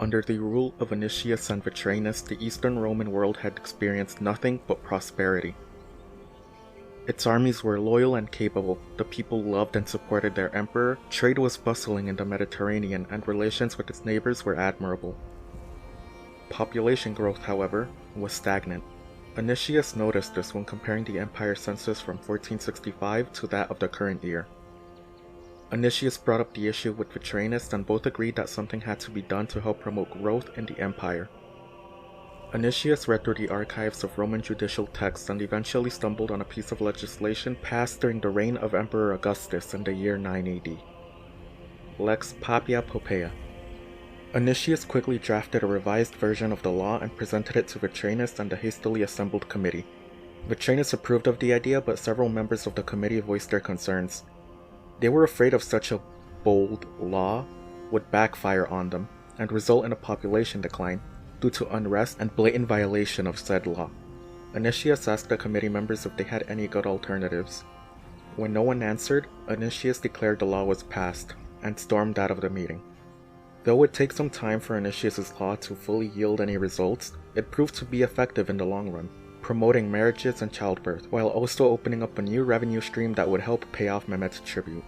Under the rule of Anicius and Vetranis, the Eastern Roman world had experienced nothing but prosperity. Its armies were loyal and capable, the people loved and supported their emperor, trade was bustling in the Mediterranean, and relations with its neighbors were admirable. Population growth, however, was stagnant. Anicius noticed this when comparing the empire census from 1465 to that of the current year. Anicius brought up the issue with Vetranis, and both agreed that something had to be done to help promote growth in the empire. Anicius read through the archives of Roman judicial texts and eventually stumbled on a piece of legislation passed during the reign of Emperor Augustus in the year 9 AD. Lex Papia Poppaea. Anicius quickly drafted a revised version of the law and presented it to Vetranis and the hastily assembled committee. Vetranis approved of the idea, but several members of the committee voiced their concerns. They were afraid of such a bold law would backfire on them and result in a population decline due to unrest and blatant violation of said law. Anicius asked the committee members if they had any good alternatives. When no one answered, Anicius declared the law was passed and stormed out of the meeting. Though it would take some time for Anicius's law to fully yield any results, it proved to be effective in the long run, promoting marriages and childbirth, while also opening up a new revenue stream that would help pay off Mehmet's tribute.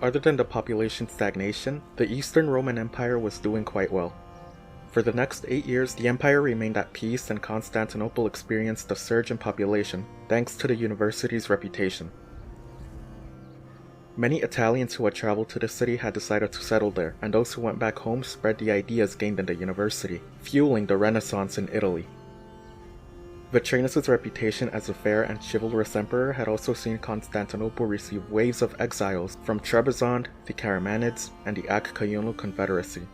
Other than the population stagnation, the Eastern Roman Empire was doing quite well. For the next 8 years, the empire remained at peace and Constantinople experienced a surge in population, thanks to the university's reputation. Many Italians who had traveled to the city had decided to settle there, and those who went back home spread the ideas gained in the university, fueling the Renaissance in Italy. Vetranis' reputation as a fair and chivalrous emperor had also seen Constantinople receive waves of exiles from Trebizond, the Karamanids, and the Achaemenid Confederacy.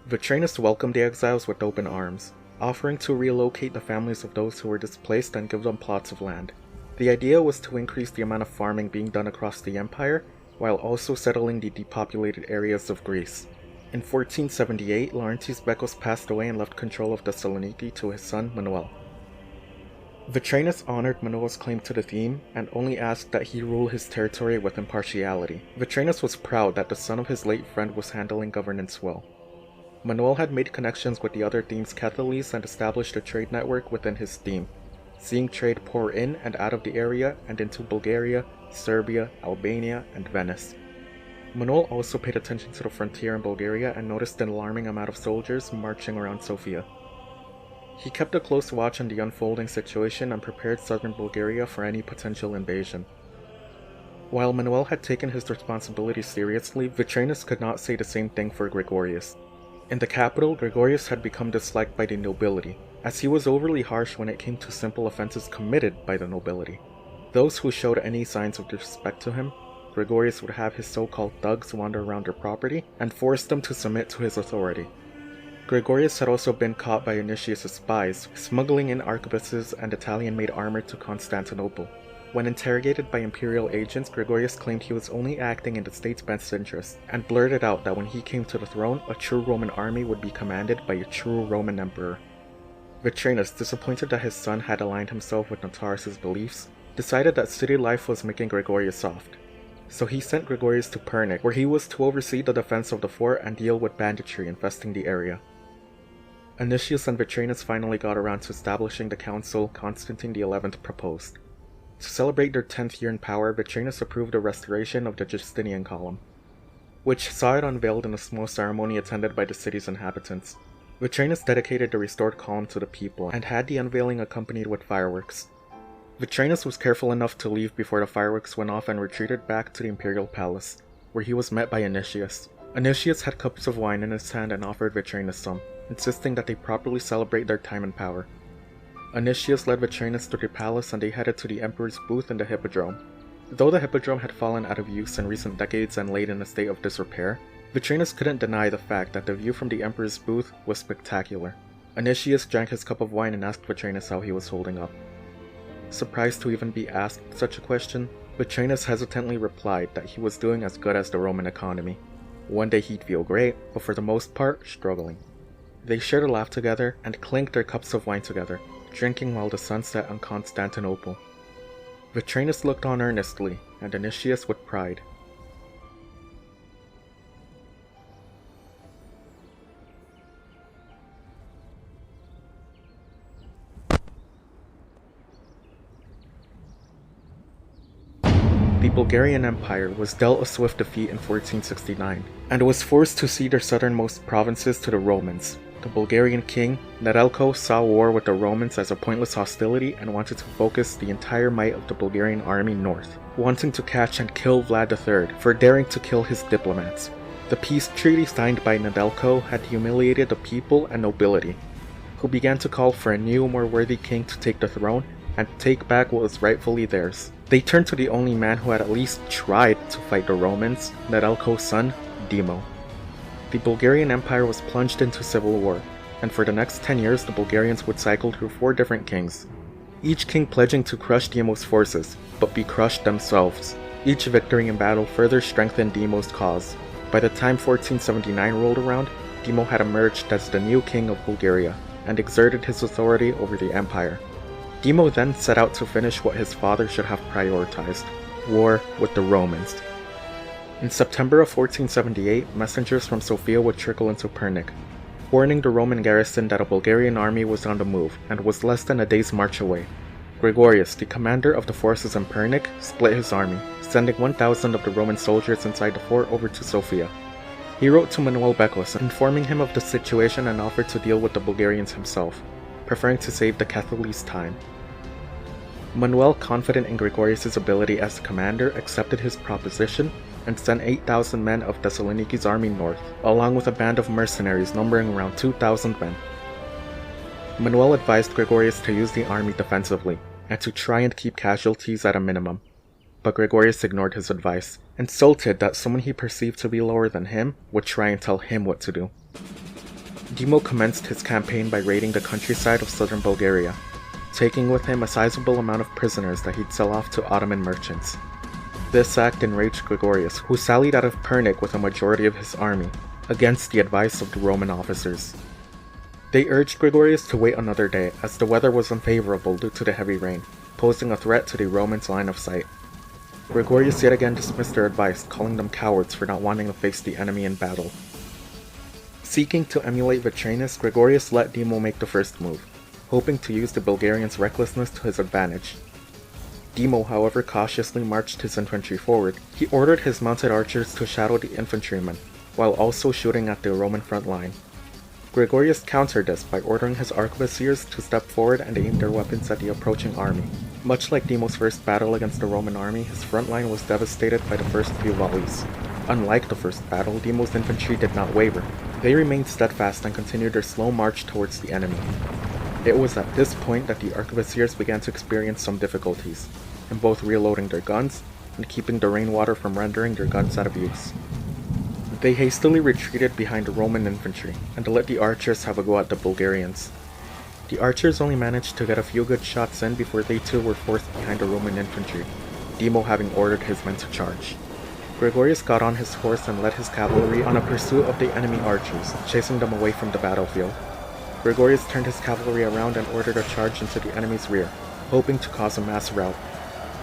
Vetranis welcomed the exiles with open arms, offering to relocate the families of those who were displaced and give them plots of land. The idea was to increase the amount of farming being done across the empire, while also settling the depopulated areas of Greece. In 1478, Laurentius Becos passed away and left control of Thessaloniki to his son Manuel. Vetranis honored Manuel's claim to the theme and only asked that he rule his territory with impartiality. Vetranis was proud that the son of his late friend was handling governance well. Manuel had made connections with the other theme's Catholicos and established a trade network within his theme, seeing trade pour in and out of the area and into Bulgaria, Serbia, Albania, and Venice. Manuel also paid attention to the frontier in Bulgaria and noticed an alarming amount of soldiers marching around Sofia. He kept a close watch on the unfolding situation and prepared southern Bulgaria for any potential invasion. While Manuel had taken his responsibilities seriously, Vetranis could not say the same thing for Gregorius. In the capital, Gregorius had become disliked by the nobility, as he was overly harsh when it came to simple offenses committed by the nobility. Those who showed any signs of disrespect to him, Gregorius would have his so-called thugs wander around their property and force them to submit to his authority. Gregorius had also been caught by Anicius' spies, smuggling in arquebuses and Italian-made armor to Constantinople. When interrogated by imperial agents, Gregorius claimed he was only acting in the state's best interest, and blurted out that when he came to the throne, a true Roman army would be commanded by a true Roman emperor. Vetranis, disappointed that his son had aligned himself with Notaras' beliefs, decided that city life was making Gregorius soft. So he sent Gregorius to Pernick, where he was to oversee the defense of the fort and deal with banditry infesting the area. Anicius and Vetranis finally got around to establishing the council Constantine XI proposed. To celebrate their 10th year in power, Vetranis approved the restoration of the Justinian column, which saw it unveiled in a small ceremony attended by the city's inhabitants. Vetranis dedicated the restored column to the people and had the unveiling accompanied with fireworks. Vetranis was careful enough to leave before the fireworks went off and retreated back to the imperial palace, where he was met by Anicius. Anicius had cups of wine in his hand and offered Vetranis some, insisting that they properly celebrate their time in power. Anicius led Vetranis to the palace and they headed to the emperor's booth in the hippodrome. Though the hippodrome had fallen out of use in recent decades and laid in a state of disrepair, Vetranis couldn't deny the fact that the view from the emperor's booth was spectacular. Anicius drank his cup of wine and asked Vetranis how he was holding up. Surprised to even be asked such a question, Vetranis hesitantly replied that he was doing as good as the Roman economy. One day he'd feel great, but for the most part, struggling. They shared a laugh together and clinked their cups of wine together, drinking while the sun set on Constantinople. Vetranis looked on earnestly, and Anicius with pride. the Bulgarian Empire was dealt a swift defeat in 1469, and was forced to cede their southernmost provinces to the Romans. The Bulgarian king, Nedelko, saw war with the Romans as a pointless hostility and wanted to focus the entire might of the Bulgarian army north, wanting to catch and kill Vlad III for daring to kill his diplomats. The peace treaty signed by Nedelko had humiliated the people and nobility, who began to call for a new, more worthy king to take the throne and take back what was rightfully theirs. They turned to the only man who had at least tried to fight the Romans, Nedelko's son, Dimo. The Bulgarian Empire was plunged into civil war, and for the next 10 years the Bulgarians would cycle through 4 different kings, each king pledging to crush Dimo's forces, but be crushed themselves. Each victory in battle further strengthened Dimo's cause. By the time 1479 rolled around, Dimo had emerged as the new king of Bulgaria, and exerted his authority over the empire. Dimo then set out to finish what his father should have prioritized, war with the Romans. In September of 1478, messengers from Sofia would trickle into Pernick, warning the Roman garrison that a Bulgarian army was on the move and was less than a day's march away. Gregorius, the commander of the forces in Pernick, split his army, sending 1,000 of the Roman soldiers inside the fort over to Sofia. He wrote to Manuel Bekos, informing him of the situation and offered to deal with the Bulgarians himself, preferring to save the Catholics time. Manuel, confident in Gregorius' ability as the commander, accepted his proposition and sent 8,000 men of Thessaloniki's army north, along with a band of mercenaries numbering around 2,000 men. Manuel advised Gregorius to use the army defensively, and to try and keep casualties at a minimum. But Gregorius ignored his advice, insulted that someone he perceived to be lower than him would try and tell him what to do. Dimo commenced his campaign by raiding the countryside of southern Bulgaria, taking with him a sizable amount of prisoners that he'd sell off to Ottoman merchants. This act enraged Gregorius, who sallied out of Pernick with a majority of his army, against the advice of the Roman officers. They urged Gregorius to wait another day, as the weather was unfavorable due to the heavy rain, posing a threat to the Romans' line of sight. Gregorius yet again dismissed their advice, calling them cowards for not wanting to face the enemy in battle. Seeking to emulate Vetranis, Gregorius let Dimo make the first move, hoping to use the Bulgarians' recklessness to his advantage. Dimo, however, cautiously marched his infantry forward. He ordered his mounted archers to shadow the infantrymen, while also shooting at the Roman front line. Gregorius countered this by ordering his arquebusiers to step forward and aim their weapons at the approaching army. Much like Dimo's first battle against the Roman army, his front line was devastated by the first few volleys. Unlike the first battle, Dimo's infantry did not waver. They remained steadfast and continued their slow march towards the enemy. It was at this point that the arquebusiers began to experience some difficulties, in both reloading their guns and keeping the rainwater from rendering their guns out of use. They hastily retreated behind the Roman infantry, and let the archers have a go at the Bulgarians. The archers only managed to get a few good shots in before they too were forced behind the Roman infantry, Dimo having ordered his men to charge. Gregorius got on his horse and led his cavalry on a pursuit of the enemy archers, chasing them away from the battlefield. Gregorius turned his cavalry around and ordered a charge into the enemy's rear, hoping to cause a mass rout.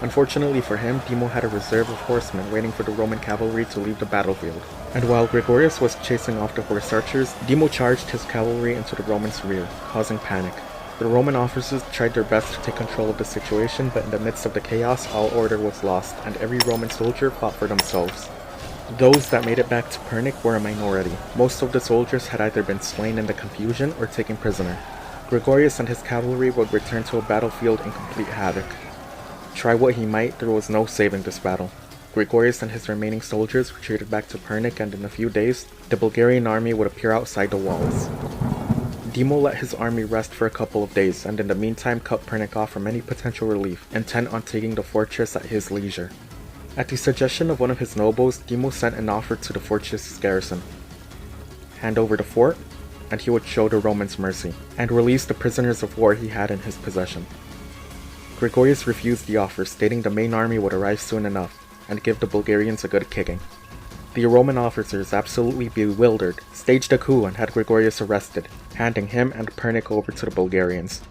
Unfortunately for him, Dimo had a reserve of horsemen waiting for the Roman cavalry to leave the battlefield, and while Gregorius was chasing off the horse archers, Dimo charged his cavalry into the Romans' rear, causing panic. The Roman officers tried their best to take control of the situation, but in the midst of the chaos, all order was lost, and every Roman soldier fought for themselves. Those that made it back to Pernick were a minority. Most of the soldiers had either been slain in the confusion or taken prisoner. Gregorius and his cavalry would return to a battlefield in complete havoc. Try what he might, there was no saving this battle. Gregorius and his remaining soldiers retreated back to Pernick, and in a few days, the Bulgarian army would appear outside the walls. Dimo let his army rest for a couple of days, and in the meantime cut Pernick off from any potential relief, intent on taking the fortress at his leisure. At the suggestion of one of his nobles, Dimo sent an offer to the fortress's garrison. Hand over the fort, and he would show the Romans mercy, and release the prisoners of war he had in his possession. Gregorius refused the offer, stating the main army would arrive soon enough, and give the Bulgarians a good kicking. The Roman officers, absolutely bewildered, staged a coup and had Gregorius arrested, handing him and Pernick over to the Bulgarians.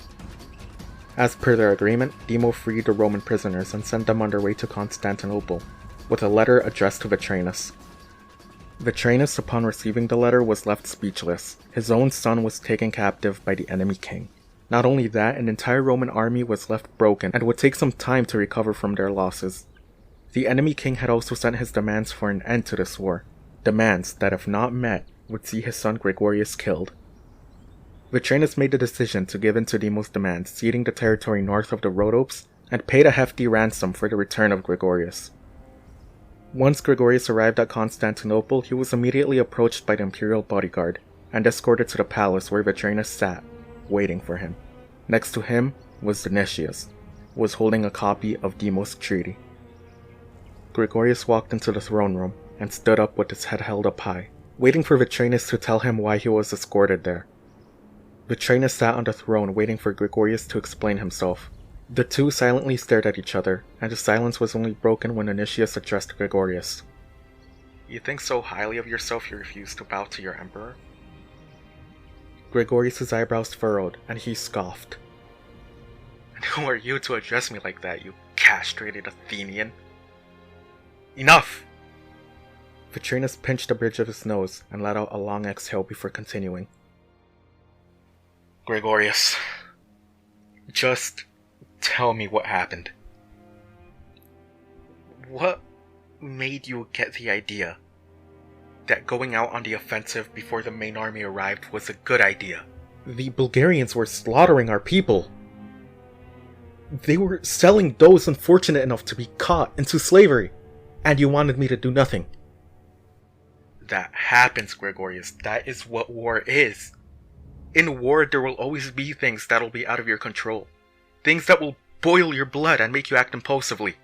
As per their agreement, Dimo freed the Roman prisoners and sent them on their way to Constantinople, with a letter addressed to Vetranis. Vetranis, upon receiving the letter, was left speechless. His own son was taken captive by the enemy king. Not only that, an entire Roman army was left broken and would take some time to recover from their losses. The enemy king had also sent his demands for an end to this war, demands that if not met, would see his son Gregorius killed. Vetranis made the decision to give in to Demo's demands, ceding the territory north of the Rhodopes, and paid a hefty ransom for the return of Gregorius. Once Gregorius arrived at Constantinople, he was immediately approached by the imperial bodyguard, and escorted to the palace where Vetranis sat, waiting for him. Next to him was Nicias, who was holding a copy of Demo's treaty. Gregorius walked into the throne room, and stood up with his head held up high, waiting for Vetranis to tell him why he was escorted there. Vetranis sat on the throne waiting for Gregorius to explain himself. The two silently stared at each other, and the silence was only broken when Nicias addressed Gregorius. "You think so highly of yourself you refuse to bow to your emperor?" Gregorius' eyebrows furrowed, and he scoffed. "And who are you to address me like that, you castrated Athenian?" "Enough!" Vetranis pinched the bridge of his nose and let out a long exhale before continuing. "Gregorius, just tell me what happened. What made you get the idea that going out on the offensive before the main army arrived was a good idea?" "The Bulgarians were slaughtering our people. They were selling those unfortunate enough to be caught into slavery, and you wanted me to do nothing." "That happens, Gregorius. That is what war is. In war, there will always be things that'll be out of your control. Things that will boil your blood and make you act impulsively.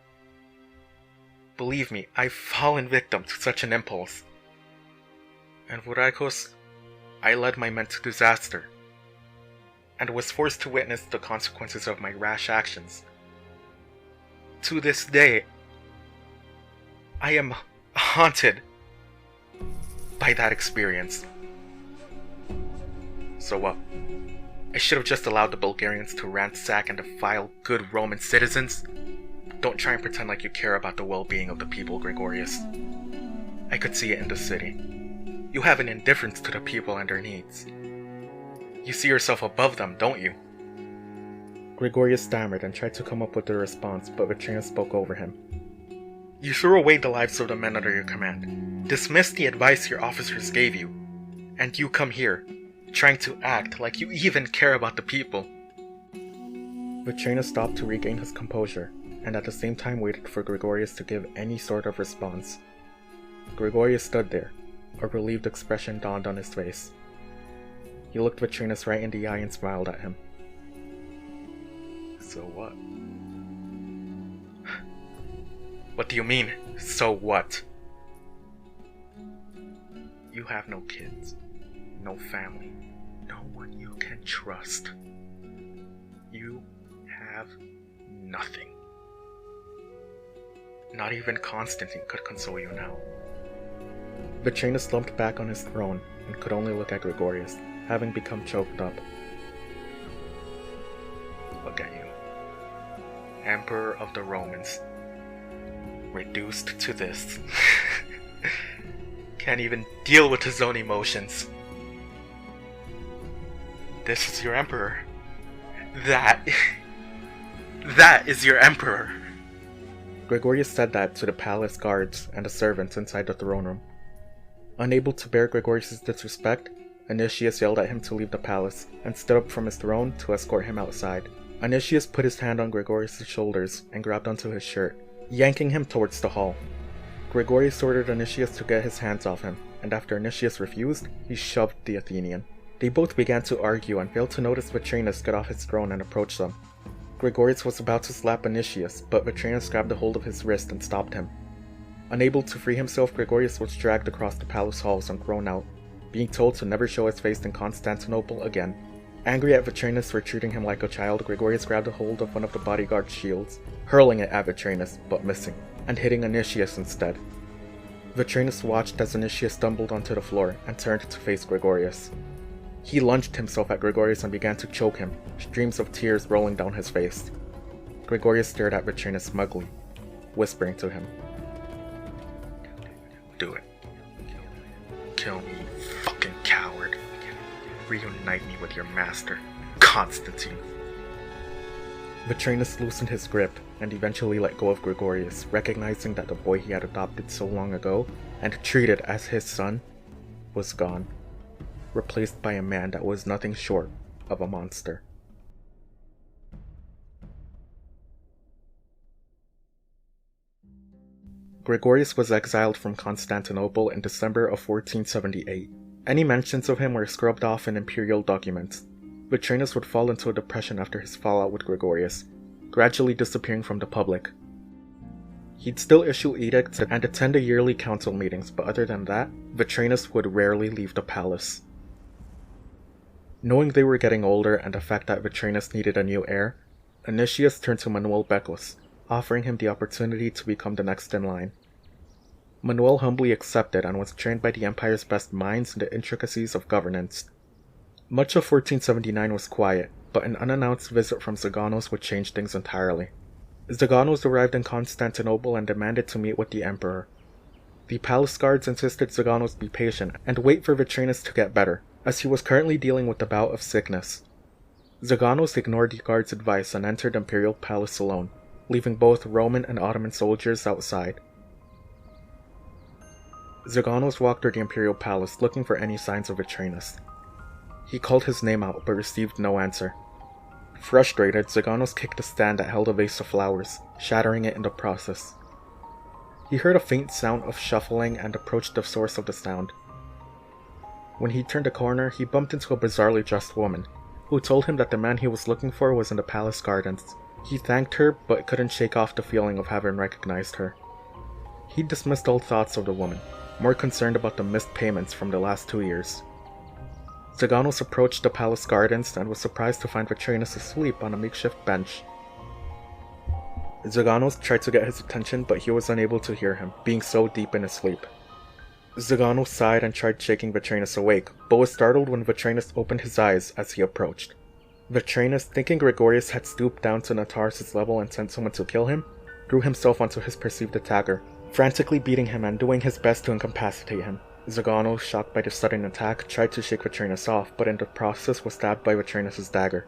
Believe me, I've fallen victim to such an impulse. And Vorakos, I led my men to disaster, and was forced to witness the consequences of my rash actions. To this day, I am haunted by that experience. So what? I should have just allowed the Bulgarians to ransack and defile good Roman citizens? Don't try and pretend like you care about the well-being of the people, Gregorius. I could see it in the city. You have an indifference to the people and their needs. You see yourself above them, don't you?" Gregorius stammered and tried to come up with a response, but Vetranis spoke over him. "You threw away the lives of the men under your command, dismissed the advice your officers gave you, and you come here, trying to act like you even care about the people." Vetranis stopped to regain his composure, and at the same time waited for Gregorius to give any sort of response. Gregorius stood there. A relieved expression dawned on his face. He looked Vetranis right in the eye and smiled at him. "So what?" "What do you mean, so what?" "You have no kids, no family, no one you can trust. You have nothing. Not even Constantine could console you now." Vetranis slumped back on his throne and could only look at Gregorius, having become choked up. "Look at you. Emperor of the Romans. Reduced to this. Can't even deal with his own emotions. This is your emperor. That is your emperor." Gregorius said that to the palace guards and the servants inside the throne room. Unable to bear Gregorius' disrespect, Nicias yelled at him to leave the palace, and stood up from his throne to escort him outside. Nicias put his hand on Gregorius' shoulders and grabbed onto his shirt, yanking him towards the hall. Gregorius ordered Nicias to get his hands off him, and after Nicias refused, he shoved the Athenian. They both began to argue and failed to notice Vetranis get off his throne and approach them. Gregorius was about to slap Nicias, but Vetranis grabbed a hold of his wrist and stopped him. Unable to free himself, Gregorius was dragged across the palace halls and thrown out, being told to never show his face in Constantinople again. Angry at Vetranis for treating him like a child, Gregorius grabbed a hold of one of the bodyguard's shields, hurling it at Vetranis, but missing, and hitting Nicias instead. Vetranis watched as Nicias stumbled onto the floor and turned to face Gregorius. He lunged himself at Gregorius and began to choke him, streams of tears rolling down his face. Gregorius stared at Vetranis smugly, whispering to him, "Do it. Kill me, you fucking coward. Reunite me with your master, Constantine." Vetranis loosened his grip and eventually let go of Gregorius, recognizing that the boy he had adopted so long ago and treated as his son was gone, replaced by a man that was nothing short of a monster. Gregorius was exiled from Constantinople in December of 1478. Any mentions of him were scrubbed off in imperial documents. Vetranis would fall into a depression after his fallout with Gregorius, gradually disappearing from the public. He'd still issue edicts and attend the yearly council meetings, but other than that, Vetranis would rarely leave the palace. Knowing they were getting older and the fact that Vetranis needed a new heir, Anicius turned to Manuel Becos, offering him the opportunity to become the next in line. Manuel humbly accepted and was trained by the empire's best minds in the intricacies of governance. Much of 1479 was quiet, but an unannounced visit from Zaganos would change things entirely. Zaganos arrived in Constantinople and demanded to meet with the emperor. The palace guards insisted Zaganos be patient and wait for Vetranis to get better, as he was currently dealing with a bout of sickness. Zaganos ignored the guards' advice and entered the imperial palace alone, leaving both Roman and Ottoman soldiers outside. Zaganos walked through the imperial palace looking for any signs of Vetranis. He called his name out but received no answer. Frustrated, Zaganos kicked a stand that held a vase of flowers, shattering it in the process. He heard a faint sound of shuffling and approached the source of the sound. When he turned a corner, he bumped into a bizarrely dressed woman, who told him that the man he was looking for was in the palace gardens. He thanked her, but couldn't shake off the feeling of having recognized her. He dismissed all thoughts of the woman, more concerned about the missed payments from the last 2 years. Zaganos approached the palace gardens and was surprised to find Vetranis asleep on a makeshift bench. Zaganos tried to get his attention, but he was unable to hear him, being so deep in his sleep. Zaganos sighed and tried shaking Vetranis awake, but was startled when Vetranis opened his eyes as he approached. Vetranis, thinking Gregorius had stooped down to Notaris' level and sent someone to kill him, threw himself onto his perceived attacker, frantically beating him and doing his best to incapacitate him. Zaganos, shocked by the sudden attack, tried to shake Vetranis off, but in the process was stabbed by Vetranis' dagger.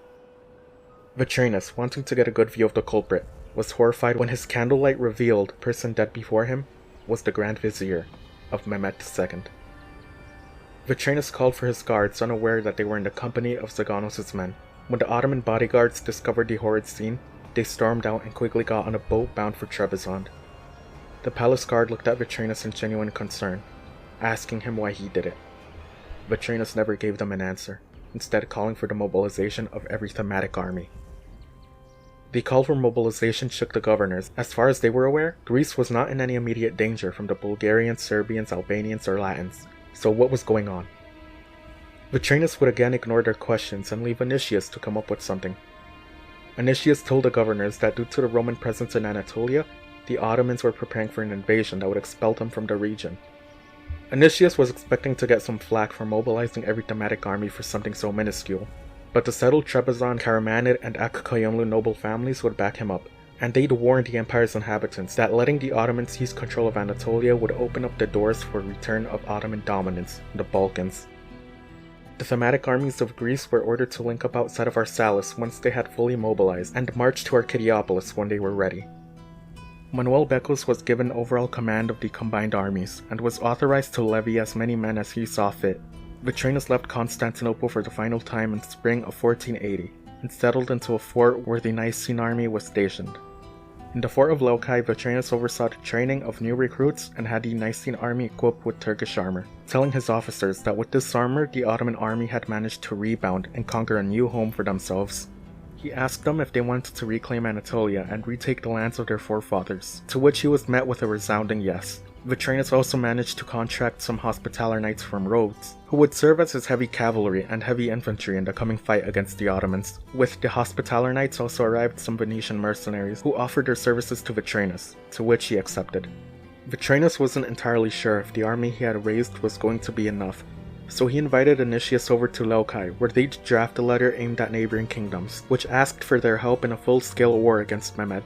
Vetranis, wanting to get a good view of the culprit, was horrified when his candlelight revealed the person dead before him was the Grand Vizier of Mehmed II. Vetranis called for his guards, unaware that they were in the company of Zaganos' men. When the Ottoman bodyguards discovered the horrid scene, they stormed out and quickly got on a boat bound for Trebizond. The palace guard looked at Vetranis in genuine concern, asking him why he did it. Vetranis never gave them an answer, instead calling for the mobilization of every thematic army. The call for mobilization shook the governors. As far as they were aware, Greece was not in any immediate danger from the Bulgarians, Serbians, Albanians, or Latins. So what was going on? Vetranis would again ignore their questions and leave Anicius to come up with something. Anicius told the governors that due to the Roman presence in Anatolia, the Ottomans were preparing for an invasion that would expel them from the region. Anicius was expecting to get some flack for mobilizing every thematic army for something so minuscule, but the settled Trebizond, Karamanid, and Akkayonlu noble families would back him up, and they'd warned the empire's inhabitants that letting the Ottomans seize control of Anatolia would open up the doors for a return of Ottoman dominance in the Balkans. The thematic armies of Greece were ordered to link up outside of Arsalis once they had fully mobilized, and march to Archidiopolis when they were ready. Manuel Becos was given overall command of the combined armies, and was authorized to levy as many men as he saw fit. Vetranis left Constantinople for the final time in spring of 1480, and settled into a fort where the Nicene army was stationed. In the fort of Levity, Vetranis oversaw the training of new recruits and had the Nicene army equipped with Turkish armor, telling his officers that with this armor the Ottoman army had managed to rebound and conquer a new home for themselves. He asked them if they wanted to reclaim Anatolia and retake the lands of their forefathers, to which he was met with a resounding yes. Vetranis also managed to contract some Hospitaller knights from Rhodes, who would serve as his heavy cavalry and heavy infantry in the coming fight against the Ottomans. With the Hospitaller knights also arrived some Venetian mercenaries who offered their services to Vetranis, to which he accepted. Vetranis wasn't entirely sure if the army he had raised was going to be enough, so he invited Anicius over to Levity, where they'd draft a letter aimed at neighboring kingdoms, which asked for their help in a full-scale war against Mehmed.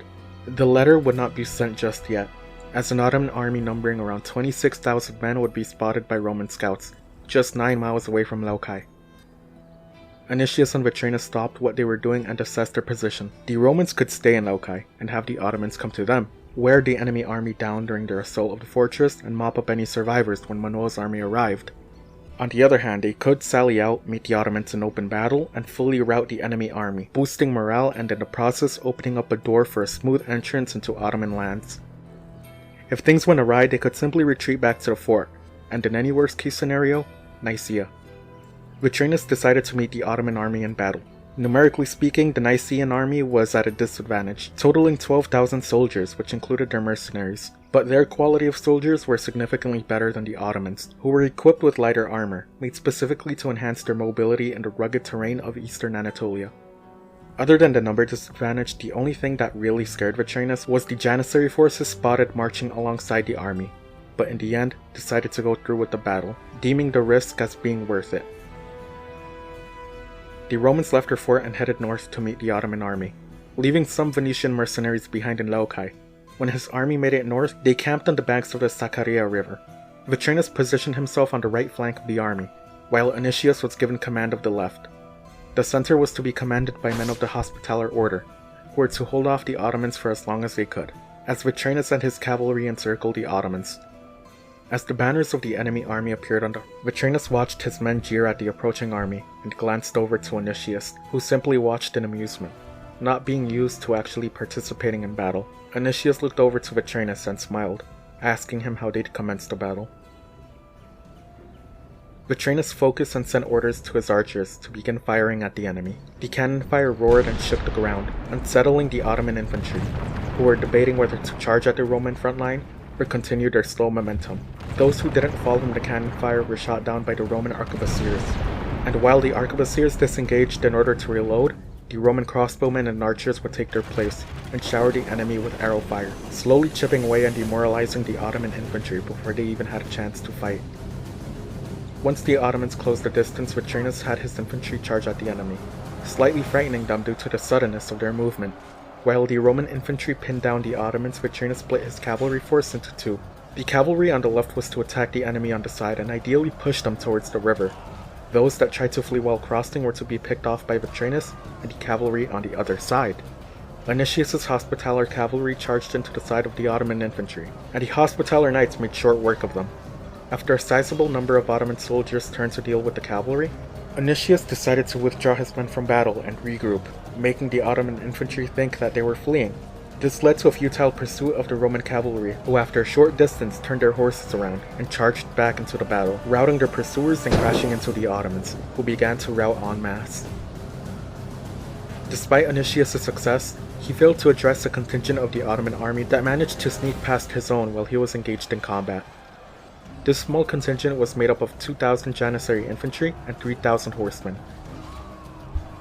The letter would not be sent just yet, as an Ottoman army numbering around 26,000 men would be spotted by Roman scouts, just 9 miles away from Levity. Anicius and Vetranis stopped what they were doing and assessed their position. The Romans could stay in Levity and have the Ottomans come to them, wear the enemy army down during their assault of the fortress, and mop up any survivors when Manuel's army arrived. On the other hand, they could sally out, meet the Ottomans in open battle, and fully rout the enemy army, boosting morale and in the process opening up a door for a smooth entrance into Ottoman lands. If things went awry, they could simply retreat back to the fort, and in any worst case scenario, Nicaea. Vetranis decided to meet the Ottoman army in battle. Numerically speaking, the Nicaean army was at a disadvantage, totaling 12,000 soldiers, which included their mercenaries. But their quality of soldiers were significantly better than the Ottomans, who were equipped with lighter armor, made specifically to enhance their mobility in the rugged terrain of eastern Anatolia. Other than the number disadvantage, the only thing that really scared Vetranis was the Janissary forces spotted marching alongside the army, but in the end, decided to go through with the battle, deeming the risk as being worth it. The Romans left their fort and headed north to meet the Ottoman army, leaving some Venetian mercenaries behind in Levity. When his army made it north, they camped on the banks of the Sakarya River. Vetranis positioned himself on the right flank of the army, while Anicius was given command of the left. The center was to be commanded by men of the Hospitaller Order, who were to hold off the Ottomans for as long as they could, as Vetranis and his cavalry encircled the Ottomans. As the banners of the enemy army appeared on the Vetranis watched his men jeer at the approaching army and glanced over to Anicius, who simply watched in amusement, not being used to actually participating in battle. Anicius looked over to Vetranis and smiled, asking him how they'd commence the battle. Vetranis focused and sent orders to his archers to begin firing at the enemy. The cannon fire roared and shook the ground, unsettling the Ottoman infantry, who were debating whether to charge at the Roman front line or continue their slow momentum. Those who didn't fall from the cannon fire were shot down by the Roman arquebusiers, and while the arquebusiers disengaged in order to reload, the Roman crossbowmen and archers would take their place and shower the enemy with arrow fire, slowly chipping away and demoralizing the Ottoman infantry before they even had a chance to fight. Once the Ottomans closed the distance, Vetranis had his infantry charge at the enemy, slightly frightening them due to the suddenness of their movement. While the Roman infantry pinned down the Ottomans, Vetranis split his cavalry force into two. The cavalry on the left was to attack the enemy on the side and ideally push them towards the river. Those that tried to flee while crossing were to be picked off by Vetranis and the cavalry on the other side. Anicius' Hospitaller cavalry charged into the side of the Ottoman infantry, and the Hospitaller knights made short work of them. After a sizable number of Ottoman soldiers turned to deal with the cavalry, Anicius decided to withdraw his men from battle and regroup, making the Ottoman infantry think that they were fleeing. This led to a futile pursuit of the Roman cavalry, who after a short distance turned their horses around and charged back into the battle, routing their pursuers and crashing into the Ottomans, who began to rout en masse. Despite Anicius' success, he failed to address a contingent of the Ottoman army that managed to sneak past his own while he was engaged in combat. This small contingent was made up of 2,000 Janissary infantry and 3,000 horsemen.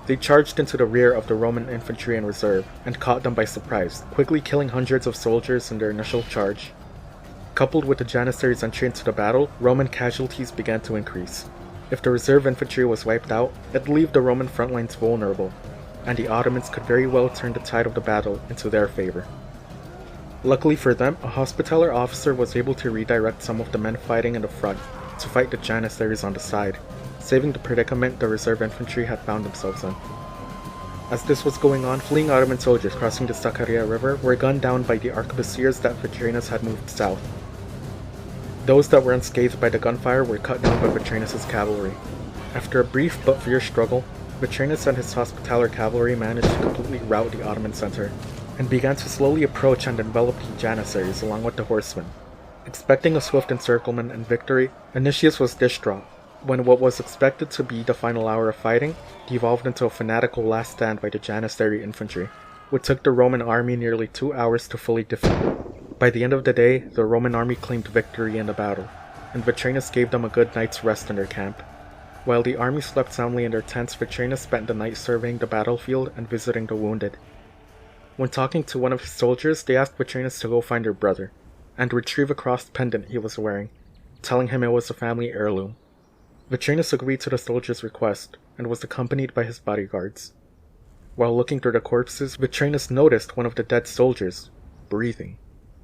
They charged into the rear of the Roman infantry in reserve and caught them by surprise, quickly killing hundreds of soldiers in their initial charge. Coupled with the Janissaries' entry into the battle, Roman casualties began to increase. If the reserve infantry was wiped out, it'd leave the Roman front lines vulnerable, and the Ottomans could very well turn the tide of the battle into their favor. Luckily for them, a Hospitaller officer was able to redirect some of the men fighting in the front to fight the Janissaries on the side, saving the predicament the reserve infantry had found themselves in. As this was going on, fleeing Ottoman soldiers crossing the Sakarya River were gunned down by the arquebusiers that Vetranis had moved south. Those that were unscathed by the gunfire were cut down by Vetranis' cavalry. After a brief but fierce struggle, Vetranis and his Hospitaller cavalry managed to completely rout the Ottoman center, and began to slowly approach and envelop the Janissaries along with the horsemen. Expecting a swift encirclement and victory, Anicius was distraught when what was expected to be the final hour of fighting devolved into a fanatical last stand by the Janissary infantry, which took the Roman army nearly 2 hours to fully defeat. By the end of the day, the Roman army claimed victory in the battle, and Vetranis gave them a good night's rest in their camp. While the army slept soundly in their tents, Vetranis spent the night surveying the battlefield and visiting the wounded. When talking to one of his soldiers, they asked Vetranis to go find their brother, and retrieve a crossed pendant he was wearing, telling him it was a family heirloom. Vetranis agreed to the soldier's request, and was accompanied by his bodyguards. While looking through the corpses, Vetranis noticed one of the dead soldiers, breathing.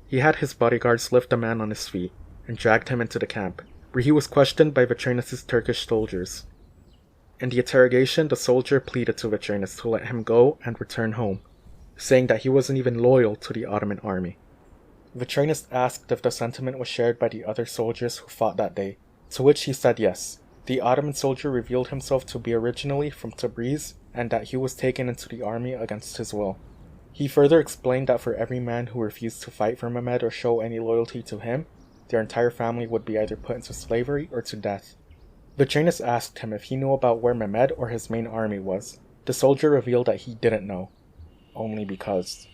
He had his bodyguards lift the man on his feet, and dragged him into the camp, where he was questioned by Vetranis' Turkish soldiers. In the interrogation, the soldier pleaded to Vetranis to let him go and return home, saying that he wasn't even loyal to the Ottoman army. Vetranis asked if the sentiment was shared by the other soldiers who fought that day, to which he said yes. The Ottoman soldier revealed himself to be originally from Tabriz and that he was taken into the army against his will. He further explained that for every man who refused to fight for Mehmed or show any loyalty to him, their entire family would be either put into slavery or to death. Vetranis asked him if he knew about where Mehmed or his main army was. The soldier revealed that he didn't know, only because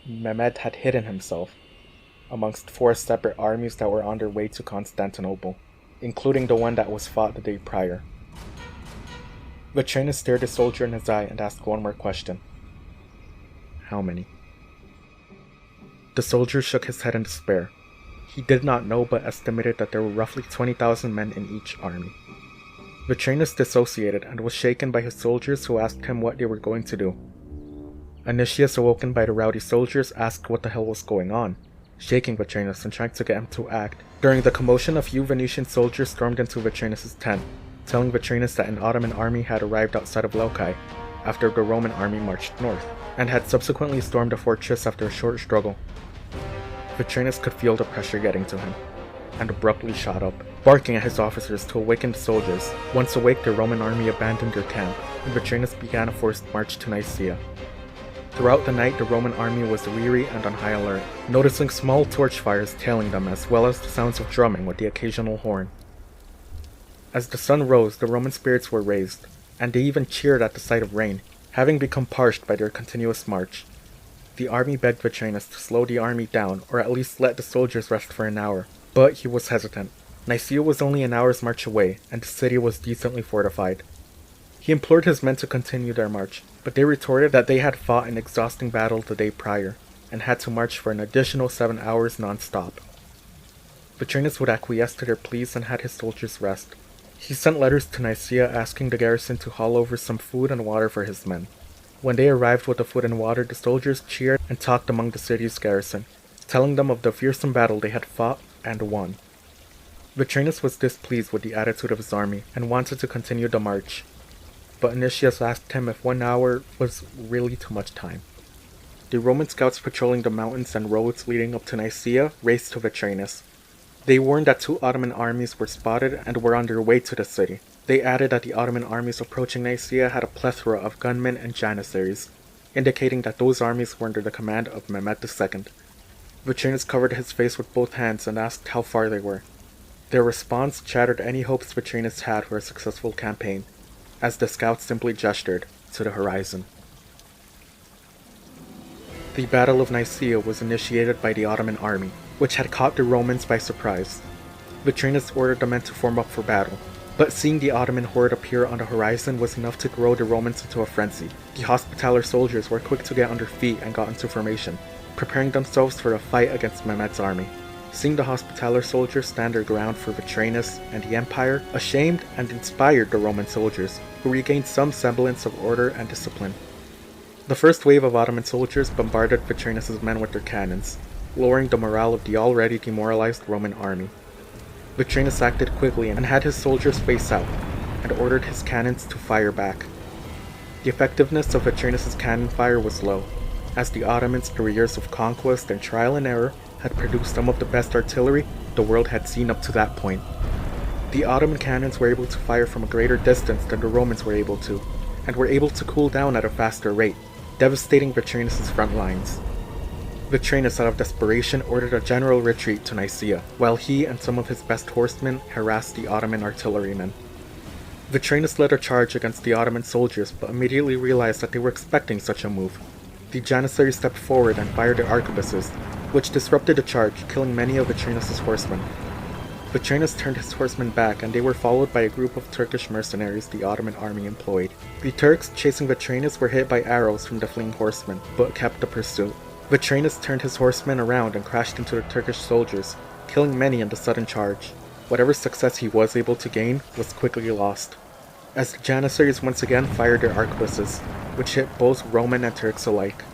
Mehmed had hidden himself amongst 4 separate armies that were on their way to Constantinople, including the one that was fought the day prior. Vetranis stared the soldier in his eye and asked one more question. How many? The soldier shook his head in despair. He did not know but estimated that there were roughly 20,000 men in each army. Vetranis dissociated and was shaken by his soldiers who asked him what they were going to do. Anicius, awoken by the rowdy soldiers, asked what the hell was going on, shaking Vetranis and trying to get him to act. During the commotion, a few Venetian soldiers stormed into Vetranis' tent, telling Vetranis that an Ottoman army had arrived outside of Levity after the Roman army marched north, and had subsequently stormed the fortress after a short struggle. Vetranis could feel the pressure getting to him, and abruptly shot up, barking at his officers to awaken the soldiers. Once awake, the Roman army abandoned their camp, and Vetranis began a forced march to Nicaea. Throughout the night, the Roman army was weary and on high alert, noticing small torch fires tailing them as well as the sounds of drumming with the occasional horn. As the sun rose, the Roman spirits were raised, and they even cheered at the sight of rain, having become parched by their continuous march. The army begged Vetranis to slow the army down, or at least let the soldiers rest for an hour, but he was hesitant. Nicaea was only an hour's march away, and the city was decently fortified. He implored his men to continue their march, but they retorted that they had fought an exhausting battle the day prior, and had to march for an additional 7 hours non-stop. Vetranis would acquiesce to their pleas and had his soldiers rest. He sent letters to Nicaea asking the garrison to haul over some food and water for his men. When they arrived with the food and water, the soldiers cheered and talked among the city's garrison, telling them of the fearsome battle they had fought and won. Vetranis was displeased with the attitude of his army and wanted to continue the march, but Anicius asked him if 1 hour was really too much time. The Roman scouts patrolling the mountains and roads leading up to Nicaea raced to Vetranis. They warned that 2 Ottoman armies were spotted and were on their way to the city. They added that the Ottoman armies approaching Nicaea had a plethora of gunmen and janissaries, indicating that those armies were under the command of Mehmed II. Vetranis covered his face with both hands and asked how far they were. Their response shattered any hopes Vetranis had for a successful campaign, as the scouts simply gestured to the horizon. The Battle of Nicaea was initiated by the Ottoman army, which had caught the Romans by surprise. Vetranis ordered the men to form up for battle, but seeing the Ottoman horde appear on the horizon was enough to throw the Romans into a frenzy. The Hospitaller soldiers were quick to get on their feet and got into formation, preparing themselves for a fight against Mehmed's army. Seeing the Hospitaller soldiers stand their ground for Vetranis and the Empire, ashamed and inspired the Roman soldiers, who regained some semblance of order and discipline. The first wave of Ottoman soldiers bombarded Vetranis' men with their cannons, lowering the morale of the already demoralized Roman army. Vetranis acted quickly and had his soldiers face out, and ordered his cannons to fire back. The effectiveness of Vetranis' cannon fire was low, as the Ottomans, through years of conquest and trial and error, had produced some of the best artillery the world had seen up to that point. The Ottoman cannons were able to fire from a greater distance than the Romans were able to, and were able to cool down at a faster rate, devastating Vetranis' front lines. Vetranis, out of desperation, ordered a general retreat to Nicaea, while he and some of his best horsemen harassed the Ottoman artillerymen. Vetranis led a charge against the Ottoman soldiers, but immediately realized that they were expecting such a move. The Janissaries stepped forward and fired their arquebuses, which disrupted the charge, killing many of Vetranis' horsemen. Vetranis turned his horsemen back, and they were followed by a group of Turkish mercenaries the Ottoman army employed. The Turks, chasing Vetranis, were hit by arrows from the fleeing horsemen, but kept the pursuit. Vetranis turned his horsemen around and crashed into the Turkish soldiers, killing many in the sudden charge. Whatever success he was able to gain was quickly lost, as the Janissaries once again fired their arquebuses, which hit both Roman and Turks alike.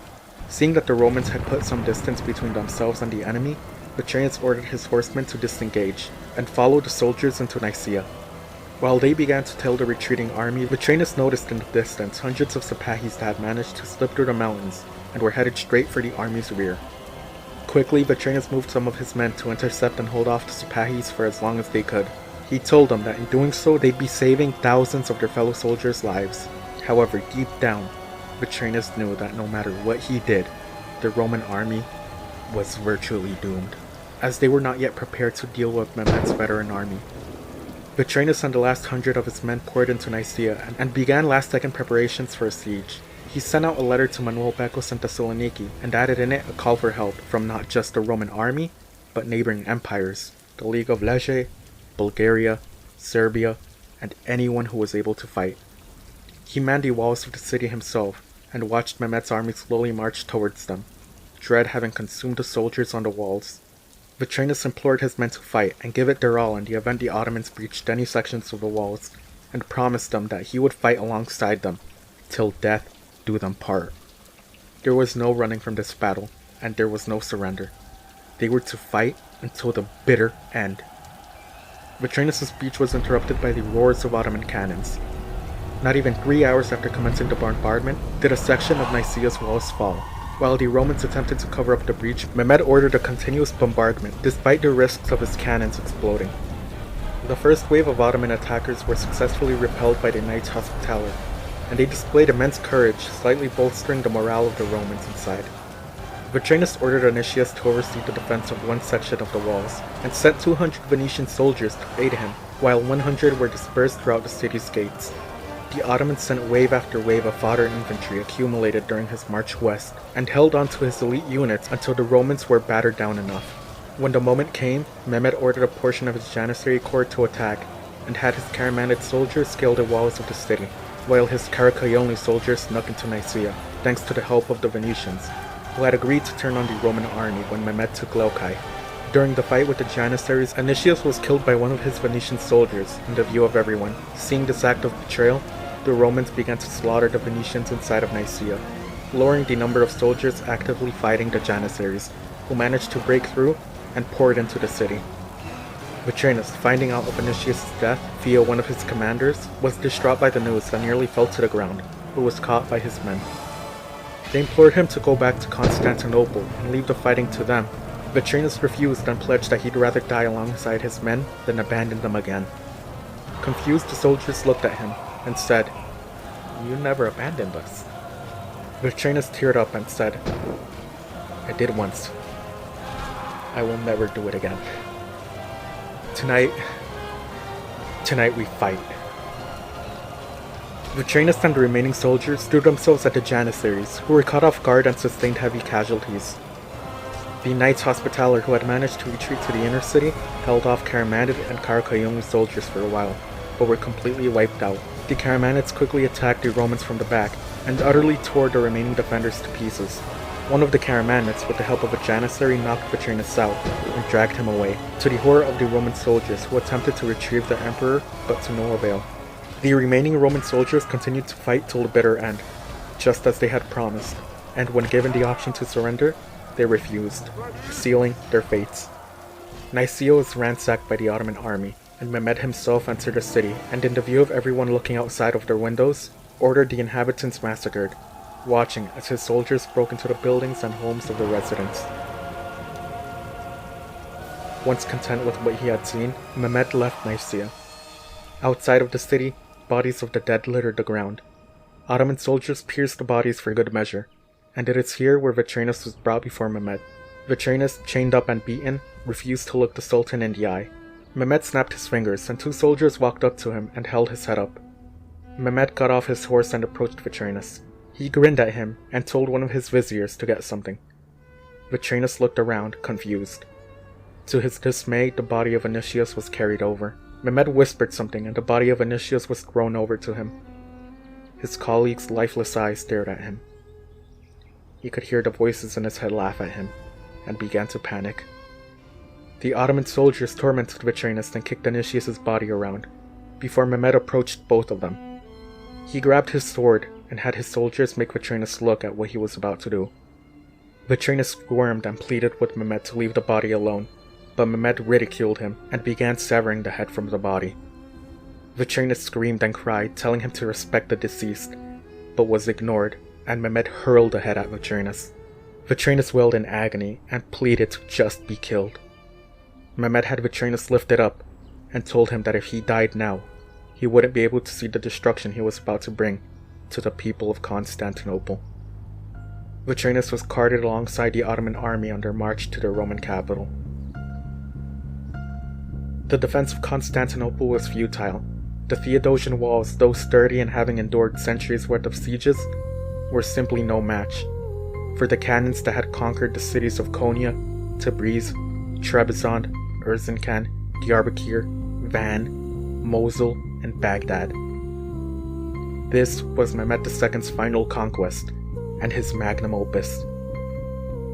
Seeing that the Romans had put some distance between themselves and the enemy, Vetranis ordered his horsemen to disengage, and follow the soldiers into Nicaea. While they began to tail the retreating army, Vetranis noticed in the distance hundreds of Sepahis that had managed to slip through the mountains and were headed straight for the army's rear. Quickly, Vetranis moved some of his men to intercept and hold off the Sepahis for as long as they could. He told them that in doing so, they'd be saving thousands of their fellow soldiers' lives. However, deep down, Vetranis knew that no matter what he did, the Roman army was virtually doomed, as they were not yet prepared to deal with Mehmed's veteran army. Vetranis and the last 100 of his men poured into Nicaea and began last-second preparations for a siege. He sent out a letter to Manuel Becos in Thessaloniki and added in it a call for help from not just the Roman army, but neighboring empires, the League of Levity, Bulgaria, Serbia, and anyone who was able to fight. He manned the walls of the city himself and watched Mehmed's army slowly march towards them, dread having consumed the soldiers on the walls. Vetranis implored his men to fight and give it their all in the event the Ottomans breached any sections of the walls, and promised them that he would fight alongside them, till death do them part. There was no running from this battle, and there was no surrender. They were to fight until the bitter end. Vetranis' speech was interrupted by the roars of Ottoman cannons. Not even 3 hours after commencing the bombardment did a section of Nicaea's walls fall. While the Romans attempted to cover up the breach, Mehmed ordered a continuous bombardment, despite the risks of his cannons exploding. The first wave of Ottoman attackers were successfully repelled by the Knights Hospitaller, and they displayed immense courage, slightly bolstering the morale of the Romans inside. Vetranis ordered Anicius to oversee the defense of one section of the walls, and sent 200 Venetian soldiers to aid him, while 100 were dispersed throughout the city's gates. The Ottomans sent wave after wave of fodder infantry accumulated during his march west, and held on to his elite units until the Romans were battered down enough. When the moment came, Mehmed ordered a portion of his Janissary corps to attack, and had his Karamanid soldiers scale the walls of the city, while his Caracayoli soldiers snuck into Nicaea, thanks to the help of the Venetians, who had agreed to turn on the Roman army when Mehmed took Laukai. During the fight with the Janissaries, Anicius was killed by one of his Venetian soldiers, in the view of everyone. Seeing this act of betrayal, the Romans began to slaughter the Venetians inside of Nicaea, lowering the number of soldiers actively fighting the Janissaries, who managed to break through and poured into the city. Vetranis, finding out of Anicius' death via one of his commanders, was distraught by the news and nearly fell to the ground, but was caught by his men. They implored him to go back to Constantinople and leave the fighting to them. Vetranis refused and pledged that he'd rather die alongside his men than abandon them again. Confused, the soldiers looked at him and said, "You never abandoned us." Vetranis teared up and said, "I did once. I will never do it again. Tonight we fight." Vetranis and the remaining soldiers threw themselves at the Janissaries, who were caught off guard and sustained heavy casualties. The Knights Hospitaller, who had managed to retreat to the inner city, held off Karamanid and Caracayoli soldiers for a while, but were completely wiped out. The Karamanids quickly attacked the Romans from the back, and utterly tore the remaining defenders to pieces. One of the Karamanids, with the help of a Janissary, knocked Vetranis out, and dragged him away, to the horror of the Roman soldiers, who attempted to retrieve the emperor, but to no avail. The remaining Roman soldiers continued to fight till the bitter end, just as they had promised, and when given the option to surrender, they refused, sealing their fates. Nicaea was ransacked by the Ottoman army, and Mehmed himself entered the city, and in the view of everyone looking outside of their windows, ordered the inhabitants massacred, watching as his soldiers broke into the buildings and homes of the residents. Once content with what he had seen, Mehmed left Nicaea. Outside of the city, bodies of the dead littered the ground. Ottoman soldiers pierced the bodies for good measure, and it is here where Vetranis was brought before Mehmed. Vetranis, chained up and beaten, refused to look the Sultan in the eye. Mehmed snapped his fingers, and 2 soldiers walked up to him and held his head up. Mehmed got off his horse and approached Vetranis. He grinned at him and told one of his viziers to get something. Vetranis looked around, confused. To his dismay, the body of Anicius was carried over. Mehmed whispered something, and the body of Anicius was thrown over to him. His colleagues' lifeless eyes stared at him. He could hear the voices in his head laugh at him, and began to panic. The Ottoman soldiers tormented Vetranis and kicked Anicius' body around, before Mehmed approached both of them. He grabbed his sword and had his soldiers make Vetranis look at what he was about to do. Vetranis squirmed and pleaded with Mehmed to leave the body alone, but Mehmed ridiculed him and began severing the head from the body. Vetranis screamed and cried, telling him to respect the deceased, but was ignored, and Mehmed hurled ahead at Vetranis. Vetranis wailed in agony and pleaded to just be killed. Mehmed had Vetranis lifted up and told him that if he died now, he wouldn't be able to see the destruction he was about to bring to the people of Constantinople. Vetranis was carted alongside the Ottoman army on their march to the Roman capital. The defense of Constantinople was futile. The Theodosian walls, though sturdy and having endured centuries worth of sieges, were simply no match for the cannons that had conquered the cities of Konya, Tabriz, Trebizond, Erzincan, Diyarbakir, Van, Mosul, and Baghdad. This was Mehmed II's final conquest, and his magnum opus.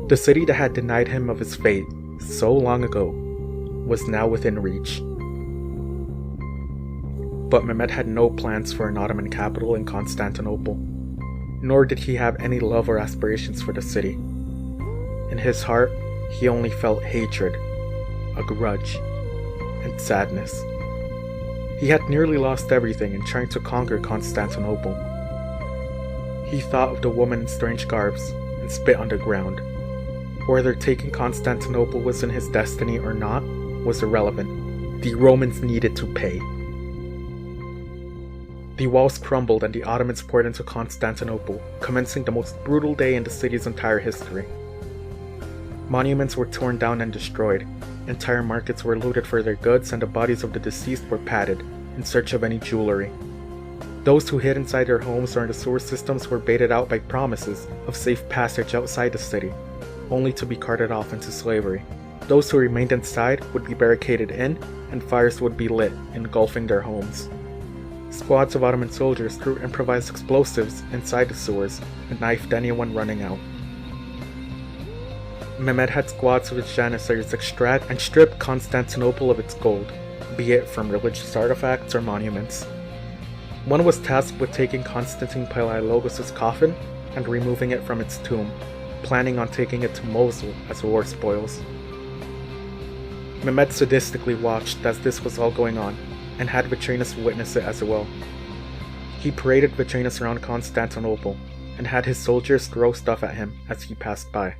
The city that had denied him of his fate so long ago was now within reach. But Mehmed had no plans for an Ottoman capital in Constantinople, nor did he have any love or aspirations for the city. In his heart, he only felt hatred, a grudge, and sadness. He had nearly lost everything in trying to conquer Constantinople. He thought of the woman in strange garbs and spit on the ground. Whether taking Constantinople was in his destiny or not was irrelevant. The Romans needed to pay. The walls crumbled and the Ottomans poured into Constantinople, commencing the most brutal day in the city's entire history. Monuments were torn down and destroyed, entire markets were looted for their goods, and the bodies of the deceased were padded in search of any jewelry. Those who hid inside their homes or in the sewer systems were baited out by promises of safe passage outside the city, only to be carted off into slavery. Those who remained inside would be barricaded in, and fires would be lit, engulfing their homes. Squads of Ottoman soldiers threw improvised explosives inside the sewers and knifed anyone running out. Mehmed had squads of his janissaries extract and strip Constantinople of its gold, be it from religious artifacts or monuments. One was tasked with taking Constantine Palaiologos' coffin and removing it from its tomb, planning on taking it to Mosul as war spoils. Mehmed sadistically watched as this was all going on, and had Vetranis witness it as well. He paraded Vetranis around Constantinople, and had his soldiers throw stuff at him as he passed by.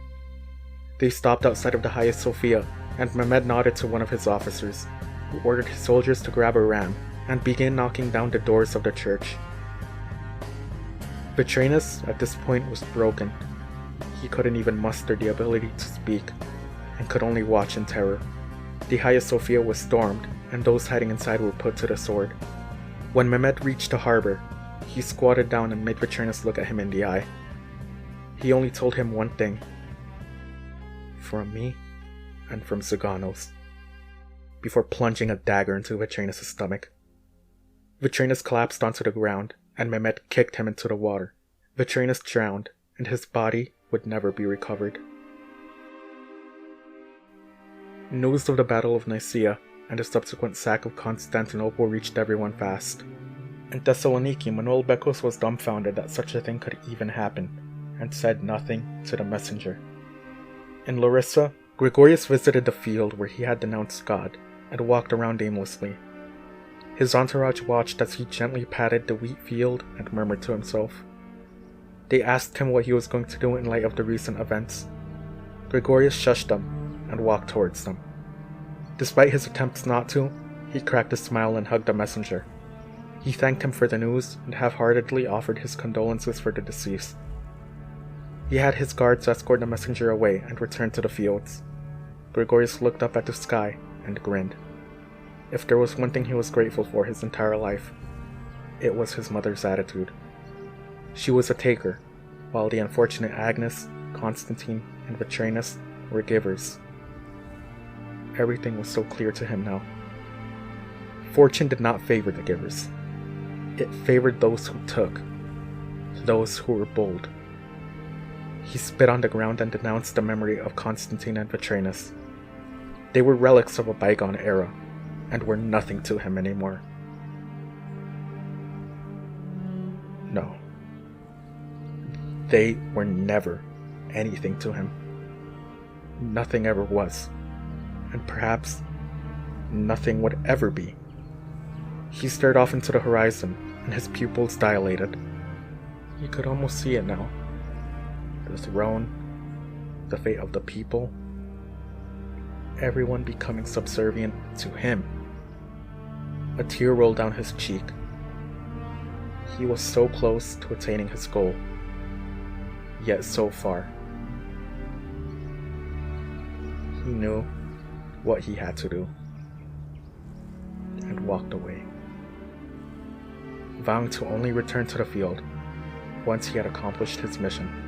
They stopped outside of the Hagia Sophia, and Mehmed nodded to one of his officers, who ordered his soldiers to grab a ram and begin knocking down the doors of the church. Vetranis, at this point, was broken. He couldn't even muster the ability to speak, and could only watch in terror. The Hagia Sophia was stormed, and those hiding inside were put to the sword. When Mehmed reached the harbor, he squatted down and made Vetranis look at him in the eye. He only told him one thing: "From me, and from Zyganos," before plunging a dagger into Vetranis' stomach. Vetranis collapsed onto the ground, and Mehmed kicked him into the water. Vetranis drowned, and his body would never be recovered. News of the Battle of Nicaea and the subsequent sack of Constantinople reached everyone fast. In Thessaloniki, Manuel Bekos was dumbfounded that such a thing could even happen, and said nothing to the messenger. In Larissa, Gregorius visited the field where he had denounced God, and walked around aimlessly. His entourage watched as he gently patted the wheat field and murmured to himself. They asked him what he was going to do in light of the recent events. Gregorius shushed them and walked towards them. Despite his attempts not to, he cracked a smile and hugged the messenger. He thanked him for the news and half-heartedly offered his condolences for the deceased. He had his guards escort the messenger away and returned to the fields. Gregorius looked up at the sky and grinned. If there was one thing he was grateful for his entire life, it was his mother's attitude. She was a taker, while the unfortunate Agnes, Constantine, and Vetranis were givers. Everything was so clear to him now. Fortune did not favor the givers. It favored those who took, those who were bold. He spit on the ground and denounced the memory of Constantine and Vetranis. They were relics of a bygone era, and were nothing to him anymore. No. They were never anything to him. Nothing ever was. And perhaps nothing would ever be. He stared off into the horizon, and his pupils dilated. He could almost see it now. The throne, the fate of the people, everyone becoming subservient to him. A tear rolled down his cheek. He was so close to attaining his goal, yet so far. He knew what he had to do, and walked away, vowing to only return to the field once he had accomplished his mission.